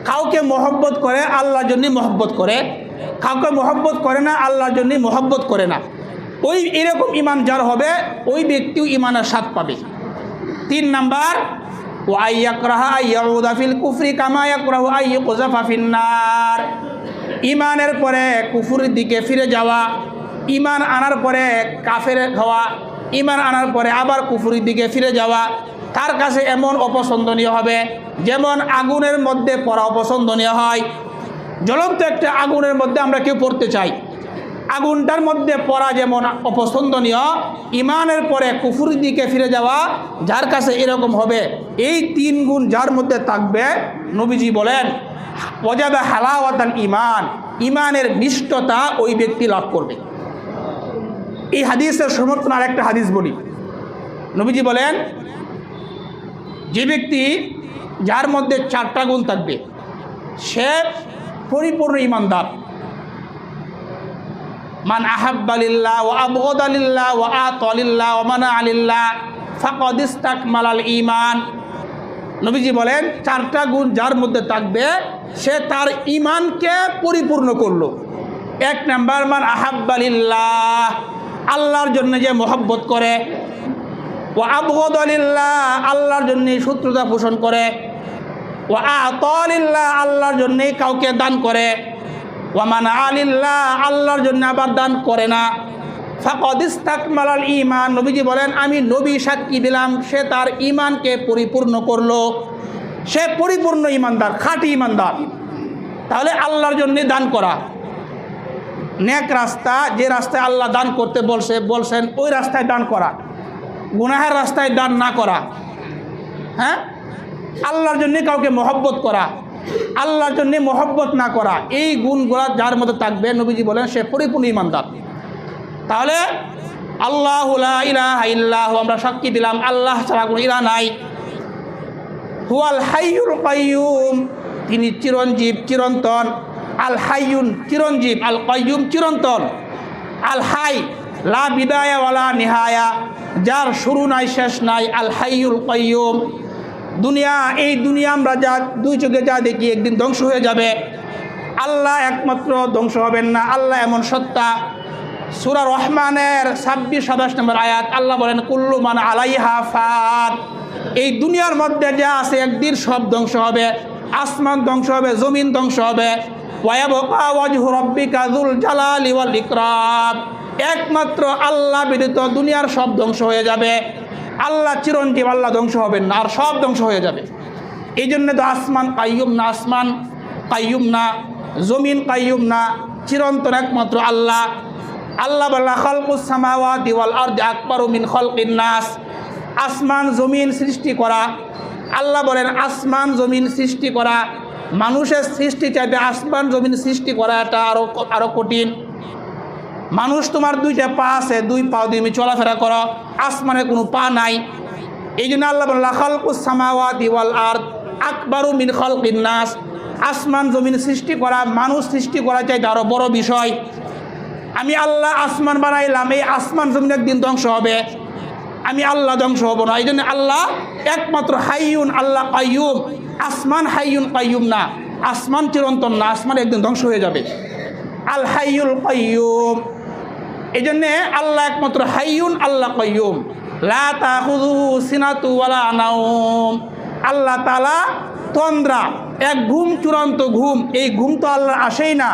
কাউকে মহব্বত করে আল্লাহর জন্য মহব্বত করে, কাউকে মহব্বত করে না আল্লাহর জন্য মহব্বত করে না। ওই এরকম ঈমান যার হবে ওই ব্যক্তিও ঈমানের স্বাদ পাবে। 3 নাম্বার, ওয়া ইয়াকরাহা আইয়াউদা ফিল কুফরি কামা ইয়াকরাহু আইয়ুকযাফা ফিন্নার, ঈমানের পরে কুফরের দিকে ফিরে যাওয়া, ঈমান আনার পরে কাফের হওয়া, ঈমান আনার পরে আবার কুফরের দিকে ফিরে যাওয়া তার কাছে এমন অপছন্দনীয় হবে যেমন আগুনের মধ্যে পড়া অপছন্দনীয় হয়। জ্বলন্ত একটা আগুনের মধ্যে আমরা কেউ পড়তে চাই, আগুনটার মধ্যে পড়া যেমন অপছন্দনীয়, ঈমানের পরে কুফরের দিকে ফিরে যাওয়া যার কাছে এরকম হবে। এই 3 গুণ যার মধ্যে থাকবে, নবীজি বলেন ওয়াজাদা হালাওয়াতাল ঈমান, ঈমানের মিষ্টতা ওই ব্যক্তি লাভ করবে। এই হাদিসের সমর্থন আর একটা হাদিস বলি। নবীজি বলেন, যে ব্যক্তি যার মধ্যে 4টা গুণ থাকবে সে পরিপূর্ণ ঈমানদার। মান আহাব্বা লিল্লাহ ওয়া আবগাদা লিল্লাহ ওয়া আতা লিল্লাহ ওয়া মানা লিল্লাহ ফাকাদ ইসতাকমালাল ঈমান। নবীজি বলেন 4টা গুণ যার মধ্যে থাকবে সে তার ঈমানকে পরিপূর্ণ করলো। 1 নাম্বার, মান আহাব্বা লিল্লাহ, আল্লাহর জন্য যে মহব্বত করে, ওয়া আবগাদা লিল্লাহ, আল্লাহর জন্য শত্রুতা পোষণ করে, ওয়া আতা লিল্লাহ, আল্লাহর জন্য কাউকে দান করে, ওয়া মানা লিল্লাহ, আল্লাহর জন্য আবার দান করে না, ফাকাদ ইসতাকমালাল ঈমান। নবীজি বলেন আমি নবী সাক্ষী দিলাম সে তার ঈমানকে পরিপূর্ণ করলো, সে পরিপূর্ণ ঈমানদার, খাঁটি ঈমানদার। তাহলে আল্লাহর জন্য দান করা, নেক রাস্তা, যে রাস্তায় আল্লাহ দান করতে বলছেন ওই রাস্তায় দান করা, গুনাহের রাস্তায় দান না করা, হ্যাঁ, আল্লাহর জন্য কাউকে মহব্বত করা, আল্লাহর জন্য মহব্বত না করা, এই গুণগুলো যার মধ্যে থাকবে নবীজি বলেন সে পরিপূর্ণ ঈমানদার। তাহলে আল্লাহু লা ইলাহা ইল্লাহু, আমরা সাক্ষী দিলাম আল্লাহ ছাড়া কোনো ইলাহ নাই। হুয়াল হাইয়ুল কাইয়ুম, তিনি চিরঞ্জীব চিরন্তন। আল হাইয়ুন চিরঞ্জীব, আল কাইয়ুম চিরন্তন। আল হাই লা বিদায়া ওয়ালা নিহায়া, যার শুরু নাই শেষ নাই। আল হাইয়ুল কাইয়ুম। দুনিয়া, এই দুনিয়া আমরা যা দুই চোখে যা দেখি একদিন ধ্বংস হয়ে যাবে, আল্লাহ একমাত্র ধ্বংস হবেন না, আল্লাহ এমন সত্তা। সূরা রহমানের 26-27 নম্বর আয়াত আল্লাহ বলেন কুল্লু মান আলাইহা ফান, এই দুনিয়ার মধ্যে যা আছে একদিন সব ধ্বংস হবে, আসমান ধ্বংস হবে, জমিন ধ্বংস হবে। ওয়ায়াবকা ওয়াজহু রাব্বিকা যুল জালালি ওয়াল ইকরাম, একমাত্র আল্লাহ ব্যতীত দুনিয়ার সব ধ্বংস হয়ে যাবে। আল্লাহ চিরঞ্জীব, আল্লাহ ধ্বংস হবেন না, আর সব ধ্বংস হয়ে যাবে। এই জন্য তো আসমান কাইয়ুম না, আসমান কাইয়ুম না, জমিন কাইয়ুম না, চিরন্তন একমাত্র আল্লাহ। আল্লাহ বলা খালকুস সামাওয়াতি ওয়াল আরদি আকবারু মিন খালকিন নাস, আসমান জমিন সৃষ্টি করা, আল্লাহ বলেন আসমান জমিন সৃষ্টি করা, মানুষের সৃষ্টি চাইতে আসমান জমিন সৃষ্টি করা এটা আরো কঠিন। মানুষ তোমার 2টা পা আছে, 2 পা দিয়ে তুমি চলাফেরা করো, আসমানে কোনো পা নাই। এই জন্য আল্লাহ বলা খালকুস সামাওয়াতি ওয়াল আরদ আকবারু মিন খালকিন নাস, আসমান জমিন সৃষ্টি করা মানুষ সৃষ্টি করা চাইতে আরো বড় বিষয়। আমি আল্লাহ আসমান বানাইলাম, এই আসমান জমিন একদিন ধ্বংস হবে, আমি আল্লাহ ধ্বংস হব না। এই জন্য আল্লাহ একমাত্র হাইয়ুন, আল্লাহ কাইয়ুম। আসমান হাইয়ুন কাইয়ুম না, আসমান চিরন্তন না, আসমান একদিন ধ্বংস হয়ে যাবে। আল হাইয়ুল কাইয়ুম, এই জন্যে আল্লাহ একমাত্র হাইয়ুন, আল্লাহ কাইয়ুম। লা তাখুযুহু সিনাতু ওয়ালা নাওম, আল্লাহ তাআলা তন্দ্রা, এক ঘুম, চূড়ান্ত ঘুম। এই ঘুম তো আল্লাহর আসেই না,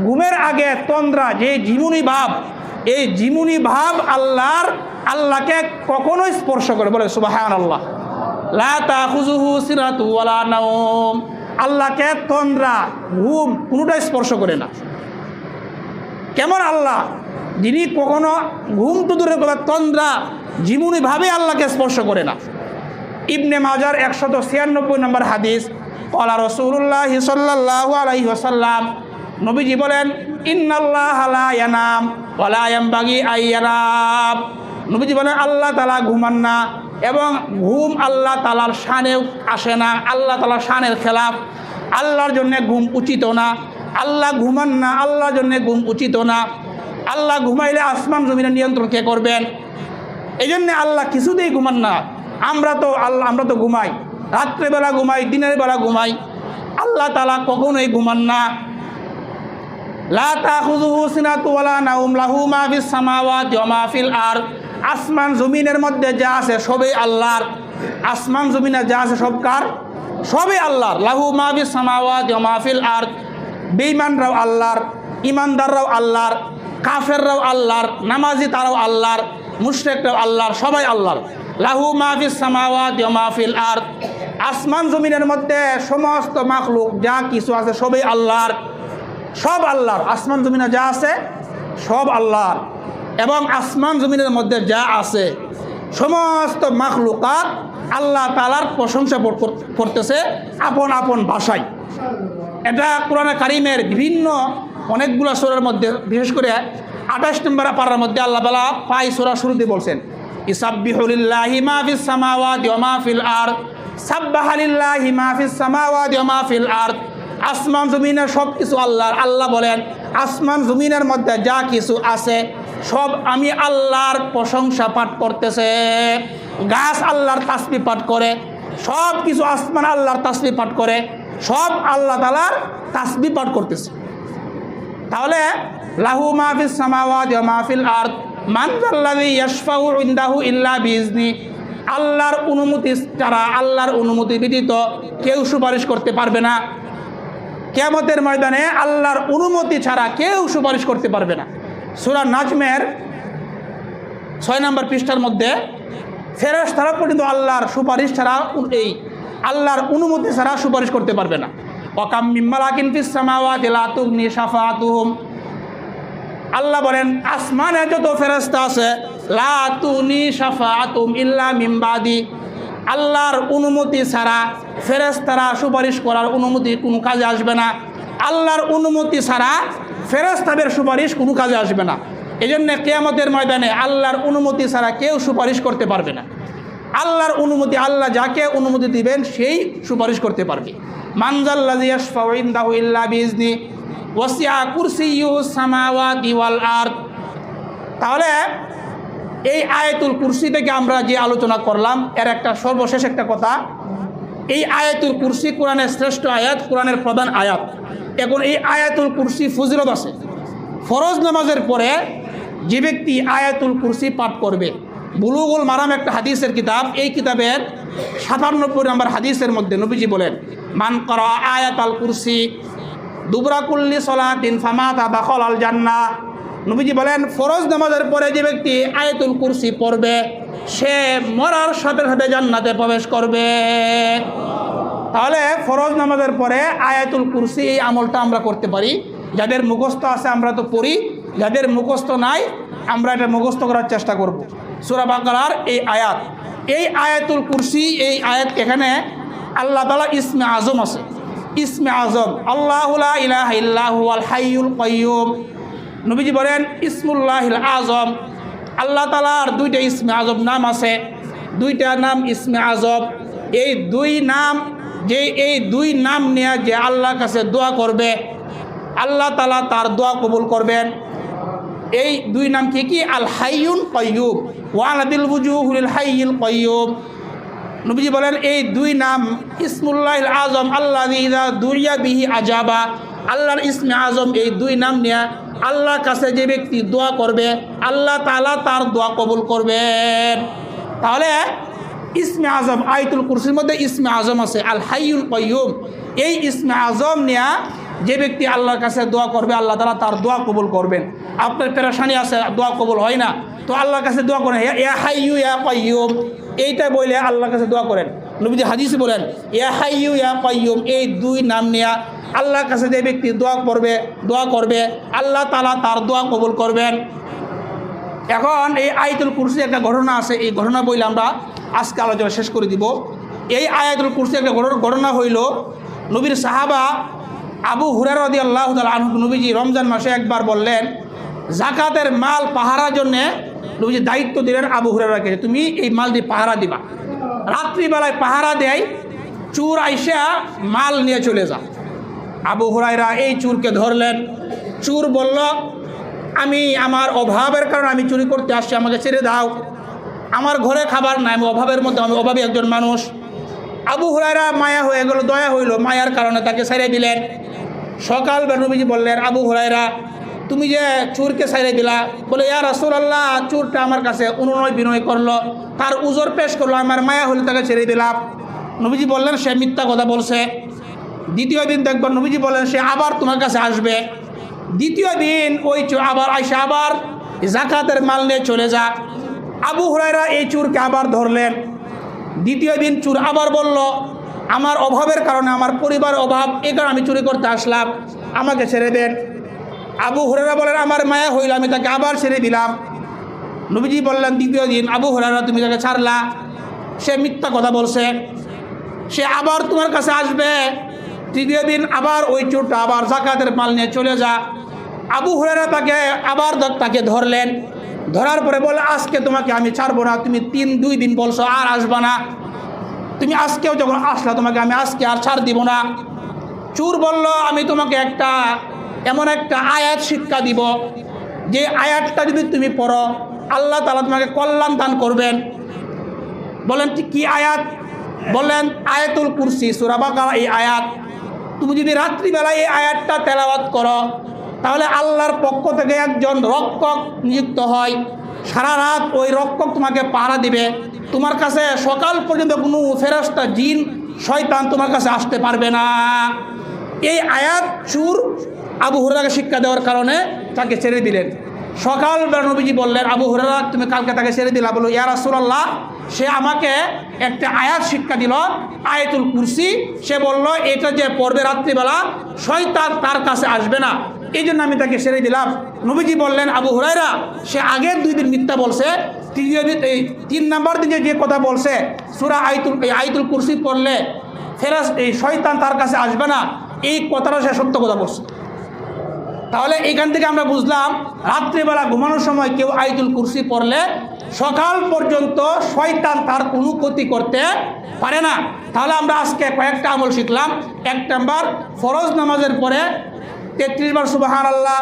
ঘুমের আগে তন্দ্রা, যে ঝিমুনি ভাব, এই ঝিমুনি ভাব আল্লাহকে কখনোই স্পর্শ করে, বলে সুবহানাল্লাহ। লা তাখুযুহু সিনাতু ওয়ালা নাওম, আল্লাহকে তন্দ্রা, ঘুম কোনোটাই স্পর্শ করে না। কেমন আল্লাহ, যিনি কখনো ঘুম তো দূরের কথা, তন্দ্রা ঝিমুনি ভাবে আল্লাহকে স্পর্শ করে না। ইবনে মাজার 196 নম্বর হাদিস, ক্বালা রাসূলুল্লাহ সাল্লাল্লাহু আলাইহি ওয়াসাল্লাম, নবীজি বলেন ইন্নাল্লাহা লা ইয়ানাম ওয়া লা ইয়ানবাগি আইয়ানাম। নবীজি বলেন আল্লাহ তাআলা ঘুমান না, এবং ঘুম আল্লাহ তাআলার শানেও আসে না, আল্লাহ তাআলার শানের খেলাফ, আল্লাহর জন্য ঘুম উচিত না। আল্লাহ ঘুমান না, আল্লাহর জন্য ঘুম উচিত না। আল্লাহ ঘুমাইলে আসমান জমিনের নিয়ন্ত্রণ কে করবেন? এই জন্যে আল্লাহ কিছুতেই ঘুমান না। আমরা তো ঘুমাই, রাত্রেবেলা ঘুমাই, দিনের বেলা ঘুমাই, আল্লাহ তাআলা কখনোই ঘুমান না। লা তাখুযুহু সিনাতু ওয়ালা নাওম লাহু মা ফিস সামাওয়াতি ওয়া মা ফিল আরদ, আসমান জমিনের মধ্যে যা আছে সবই আল্লাহর। আসমান জমিনে যা আছে সব কার? সবই আল্লাহর। লাহু মা ফিস সামাওয়াতি ওয়া মা ফিল আরদ, বেঈমানরাও আল্লাহর, ইমানদাররাও আল্লাহর, কাফেররাও আল্লাহর, নামাজি তারাও আল্লাহর, মুশরিকরাও আল্লাহর, সবাই আল্লাহর। লাহু মা ফিস সামাওয়াতি ওয়া মা ফিল আরদ, আসমান জমিনের মধ্যে সমস্ত মাখলুক যা কিছু আছে সবই আল্লাহর, সব আল্লাহর। আসমান জমিনে যা আছে সব আল্লাহর, এবং আসমান জমিনের মধ্যে যা আছে সমস্ত মাখলুকাত আল্লাহ তাআলার প্রশংসা করতেছে আপন আপন ভাষায়। এটা কোরআনে কারিমের বিভিন্ন অনেকগুলো সূরার মধ্যে, বিশেষ করে 28 নম্বর পারার মধ্যে আল্লাহ তাআলা পাই সূরা শুরুতে বলছেন ইসাব্বিহু লিল্লাহি মা ফিস সামাওয়াতি ওয়া মা ফিল আরদ সাব্বাহা লিল্লাহি মা ফিস সামাওয়াতি ওয়া মা ফিল আরদ। আসমান জমিনের সব কিছু আল্লাহর। আল্লাহ বলেন আসমান জমিনের মধ্যে যা কিছু আছে সব আমি আল্লাহর প্রশংসা পাঠ করতেছে। গাছ আল্লাহর তাসবিহ পাঠ করে, সব কিছু আসমান আল্লাহর তাসবিহ পাঠ করে, সব আল্লাহ তাআলার তাসবিহ পাঠ করতেছে। তাহলে লাহু মা ফিস সামাওয়াতি ওয়া মা ফিল আরদ মান যাল্লাযী ইয়াশফাউ ইনদাহু ইল্লা বিইজনি। আল্লাহর অনুমতি ছাড়া, আল্লাহর অনুমতি ব্যতীত কেউ সুপারিশ করতে পারবে না। কিয়ামতের ময়দানে আল্লাহর অনুমতি ছাড়া কেউ সুপারিশ করতে পারবে না। সূরা নাজমের 6 নম্বর পৃষ্ঠার মধ্যে ফেরেশতারা পর্যন্ত আল্লাহর সুপারিশ ছাড়া, এই আল্লাহর অনুমতি ছাড়া সুপারিশ করতে পারবে না। ওয়াকাম মিন মালাকিন ফিস সামাওয়াতি লা তুগনি শাফাআতুহুম। আল্লাহ বলেন আসমানে যত ফেরেশতা আছে লা তুগনি শাফাআতুহুম ইল্লা মিন বাদি। আল্লাহর অনুমতি ছাড়া ফেরেশতারা সুপারিশ করার অনুমতি কোনো কাজে আসবে না। আল্লাহর অনুমতি ছাড়া ফেরেশতাদের সুপারিশ কোনো কাজে আসবে না। এই জন্য কিয়ামতের ময়দানে আল্লাহর অনুমতি ছাড়া কেউ সুপারিশ করতে পারবে না। আল্লাহর অনুমতি, আল্লাহ যাকে অনুমতি দিবেন সেই সুপারিশ করতে পারবে। মান যাল্লাযী ইয়াশফাউ ইনদাহু ইল্লা বিইজনি ওয়াসিআ কুরসিয়্যুহুস সামাওয়াতি ওয়াল আরদ। তাহলে এই আয়াতুল কুরসি থেকে আমরা যে আলোচনা করলাম এর একটা সর্বশেষ একটা কথা, এই আয়াতুল কুরসি কোরআনের শ্রেষ্ঠ আয়াত, কোরআনের প্রধান আয়াত। এখন এই আয়াতুল কুরসি ফজিলত আছে। ফরজ নামাজের পরে যে ব্যক্তি আয়াতুল কুরসি পাঠ করবে, বুলুগুল মারাম একটা হাদিসের কিতাব, এই কিতাবের 97 নম্বর হাদিসের মধ্যে নবীজি বলেন মান করা আয়াতুল কুরসি দুবরা কুল্লি সলাতিন ফামাতা দাখালাল জান্নাহ। নবীজি বলেন ফরজ নামাজের পরে যে ব্যক্তি আয়াতুল কুরসি পড়বে সে মরার সাথে সাথে জান্নাতে প্রবেশ করবে। তাহলে ফরজ নামাজের পরে আয়াতুল কুরসি এই আমলটা আমরা করতে পারি। যাদের মুখস্থ আছে আমরা তো পড়ি, যাদের মুখস্থ নাই আমরা এটা মুখস্থ করার চেষ্টা করব। সূরা বাকারার এই আয়াতুল কুরসি, এই আয়াত, এখানে আল্লাহ তাআলা ইসমে আজম আছে। ইসমে আজম আল্লাহু লা ইলাহা ইল্লা হুয়াল হাইয়ুল কাইয়্যুম। নবীজি বলেন ইসমুল্লাহিল আজম। আল্লাহ তাআলার 2টা ইসমে আজম নাম আছে, 2টা নাম ইসমে আজম। এই 2 নাম, এই 2 নাম নিয়ে যে আল্লাহর কাছে দোয়া করবে আল্লাহ তাআলা তার দোয়া কবুল করবেন। এই 2 নাম কি? আল হাইয়ুল কাইয়্যুম ওয়া আলাদিল ওজুহুল হাইয়ুল কাইয়্যুম। নবীজি বলেন এই 2 নাম ইসমুল্লাহিল আজম আল্লাযী ইযা দুইয়া বিহি আজাবা। আল্লাহর ইসমে আজম এই 2 নাম নিয়ে আল্লাহর কাছে যে ব্যক্তি দোয়া করবে আল্লাহ তাআলা তার দোয়া কবুল করবেন। তাহলে ইসমে আজম, আয়াতুল কুরসির মধ্যে ইসমে আজম আছে আল হাইয়ুল কাইয়্যুম। এই ইসমে আজম নিয়ে যে ব্যক্তি আল্লাহর কাছে দোয়া করবে আল্লাহ তাআলা তার দোয়া কবুল করবেন। আপনার পেরেশানি আছে, দোয়া কবুল হয় না, তো আল্লাহর কাছে দোয়া করেন ইয়া হাইয়ু ইয়া কাইয়্যুম, এইটা বলে আল্লাহর কাছে দোয়া করেন। নবীজি হাদিসে বলেন ইয়া হাইয়ু ইয়া কাইয়্যুম, এই 2 নাম নিয়ে আল্লাহর কাছে যে ব্যক্তি দোয়া করবে আল্লাহ তাআলা তার দোয়া কবুল করবেন। এখন এই আয়াতুল কুরসি একটা ঘটনা আছে, এই ঘটনা বইলে আমরা আজকে আলোচনা শেষ করে দিব। এই আয়াতুল কুরসি একটা ঘটনা হইল, নবীর সাহাবা আবু হুরায়রা রাদিয়াল্লাহু তাআলা আনহু নবীজি রমজান মাসে একবার বললেন যাকাতের মাল পাহারার জন্যে নবীজি দায়িত্ব দিলেন আবু হুরায়রাকে, তুমি এই মাল দিয়ে পাহারা দিবা। রাত্রিবেলায় পাহারা দেয়, চোর আইসা মাল নিয়ে চলে যা। আবু হুরায়রা এই চোরকে ধরলেন। চোর বলল আমি আমার অভাবের কারণে আমি চুরি করতে আসছি, আমাকে ছেড়ে দাও, আমার ঘরে খাবার নাই, আমি অভাবের মধ্যে, আমি অভাবী একজন মানুষ। আবু হুরায়রা মায়া হয়ে গেল, দয়া হইল, মায়ার কারণে তাকে ছেড়ে দিলেন। সকালবেলা নবীজি বললেন আবু হুরায়রা তুমি যে চোরকে ছেড়ে দিলা, বলে ইয়া রাসূলুল্লাহ চোরটা আমার কাছে অনুনয় বিনয় করলো, তার উজর পেশ করলো, আমার মায়া হলে তাকে ছেড়ে দিলাম। নবীজি বললেন সে মিথ্যা কথা বলছে। দ্বিতীয় দিন দেখবেন নবীজি বললেন সে আবার তোমার কাছে আসবে। দ্বিতীয় দিন ওই চোর আবার আইসা আবার যাকাতের মাল নিয়ে চলে যা। আবু হুরায়রা এই চোরকে আবার ধরলেন। দ্বিতীয় দিন চোর আবার বলল আমার অভাবের কারণে, আমার পরিবার অভাব, এই কারণে আমি চুরি করতে আসলাম, আমাকে ছেড়ে দেন। আবু হুরায়রা বলেন আমার মায়া হইল, আমি তাকে আবার ছেড়ে দিলাম। নবীজি বললেন দ্বিতীয় দিন আবু হুরায়রা তুমি তাকে ছাড়লা, সে মিথ্যা কথা বলছে, সে আবার তোমার কাছে আসবে। তৃতীয় দিন আবার ওই চোরটা আবার যাকাতের মাল নিয়ে চলে যা। আবু হুরায়রা তাকে ধরলেন, ধরার পরে বলে আজকে তোমাকে আমি ছাড়বো না, তুমি 2 দিন বলছো আর আসবা না, তুমি আজকেও যখন আসলা তোমাকে আমি আজকে আর ছাড় দিব না। চোর বলল আমি তোমাকে এমন একটা আয়াত শিক্ষা দিব, যে আয়াতটা যদি তুমি পড়ো আল্লাহ তাআলা তোমাকে কল্যাণ দান করবেন। বলেন কি আয়াত? বললেন আয়াতুল কুরসি, সূরা বাকারা এই আয়াত। তুমি যদি রাত্রিবেলা এই আয়াতটা তেলাওয়াত করো তাহলে আল্লাহর পক্ষ থেকে একজন রক্ষক নিযুক্ত হয়, সারা রাত ওই রক্ষক তোমাকে পাহারা দিবে, তোমার কাছে সকাল পর্যন্ত কোনো ফেরেশতা জিন শয়তান তোমার কাছে আসতে পারবে না। এই আয়াত চোর আবু হুরায়রাকে শিক্ষা দেওয়ার কারণে তাকে ছেড়ে দিলেন। সকালবেলা নবীজি বললেন, আবু হুরায়রা তুমি কালকে তাকে ছেড়ে দিলা? বলো ইয়া রাসূলুল্লাহ, সে আমাকে একটা আয়াত শিক্ষা দিল, আয়াতুল কুরসি। সে বলল এটা যে পড়বে রাত্রিবেলা শয়তান তার কাছে আসবে না, এই জন্য আমি তাকে ছেড়ে দিলাম। নবীজি বললেন, আবু হুরায়রা সে আগের 2 দিন মিথ্যা বলছে, 3 নাম্বার দিনে যে কথা বলছে সূরা আয়াতুল কুরসি পড়লে এই শয়তান তার কাছে আসবে না, এই কথাটা সে সত্য কথা বলছে। তাহলে এখান থেকে আমরা বুঝলাম রাত্রিবেলা ঘুমানোর সময় কেউ আয়াতুল কুরসি পড়লে সকাল পর্যন্ত শয়তান তার কোনো ক্ষতি করতে পারে না। তাহলে আমরা আজকে কয়েকটা আমল শিখলাম। 1 নাম্বার, ফরজ নামাজের পরে 33 বার সুবহানাল্লাহ,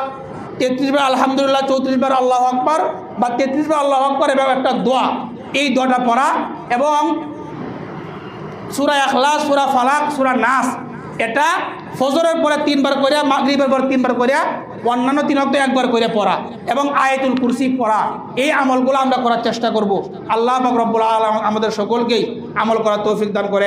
33 বার আলহামদুলিল্লাহ, 34 বার আল্লাহু আকবার বা 33 বার আল্লাহু আকবার এবং একটা দোয়া, এই দোয়াটা পড়া, এবং সূরা ইখলাস, সূরা ফালাক, সূরা নাস, এটা ফজরের পরে 3 বার করে, মাগরিবের পরে 3 বার করে, অন্যান্য 3 ওয়াক্তে 1 বার করে পড়া এবং আয়াতুল কুরসি পড়া। এই আমলগুলো আমরা করার চেষ্টা করব। আল্লাহ পাক রব্বুল আলামিন আমাদের সকলকেই আমল করার তৌফিক দান করেন।